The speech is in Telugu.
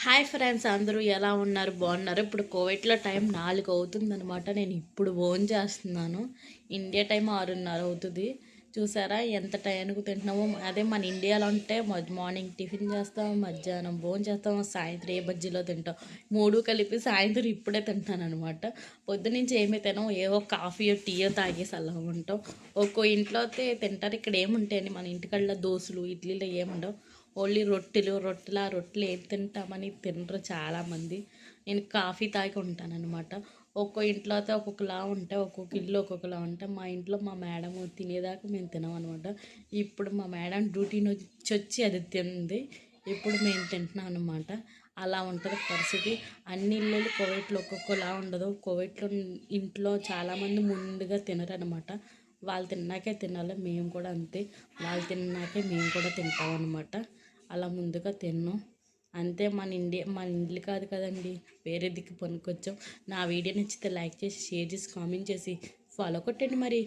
హాయ్ ఫ్రెండ్స్, అందరూ ఎలా ఉన్నారు? బాగున్నారు? ఇప్పుడు కోవిడ్లో టైం 4 అవుతుందనమాట. నేను ఇప్పుడు చేస్తున్నాను. ఇండియా టైం 6:30 అవుతుంది. చూసారా ఎంత టైంకి తింటున్నామో? అదే మన ఇండియాలో అంటే మార్నింగ్ టిఫిన్ చేస్తాం, మధ్యాహ్నం చేస్తాం, సాయంత్రం ఏ బజ్జీలో తింటాం. మూడు కలిపి సాయంత్రం ఇప్పుడే తింటాను అనమాట. పొద్దునుంచి ఏమీ తినాం, ఏవో కాఫీయో టీయో తాగేసి అలా ఉంటాం. ఒక్కో ఇంట్లో అయితే తింటారు. ఇక్కడ ఏముంటాయని మన ఇంటికల్లా దోశలు ఇడ్లీలు ఏముండవు. ఓన్లీ రొట్టెలు ఏం తింటామని తినరు చాలామంది. నేను కాఫీ తాగి ఉంటానన్నమాట. ఒక్కో ఇంట్లో అయితే ఒక్కొక్కలా ఉంటాయి, ఒక్కొక్క ఇల్లు ఒక్కొక్కలా ఉంటాయి. మా ఇంట్లో మా మేడం తినేదాకా మేము తినమనమాట. ఇప్పుడు మా మేడం డ్యూటీ నుంచి వచ్చి అది తింది, ఇప్పుడు మేము తింటున్నాం అనమాట. అలా ఉంటుంది పరిస్థితి. అన్ని ఇళ్ళు కోవిడ్లో ఒక్కొక్కలా ఉండదు. కోవిడ్లో ఇంట్లో చాలామంది ముందుగా తినరనమాట. వాళ్ళు తిన్నాకే తినాలి, మేము కూడా అంతే. వాళ్ళు తిన్నాకే మేము కూడా తింటాం అనమాట. అలా ముందుగా తిన్నాం అంతే. మన ఇల్లు కాదు కదండి, వేరే దిక్కు పనుకొచ్చాం. నా వీడియో నచ్చితే లైక్ చేసి, షేర్ చేసి, కామెంట్ చేసి ఫాలో కొట్టండి మరి.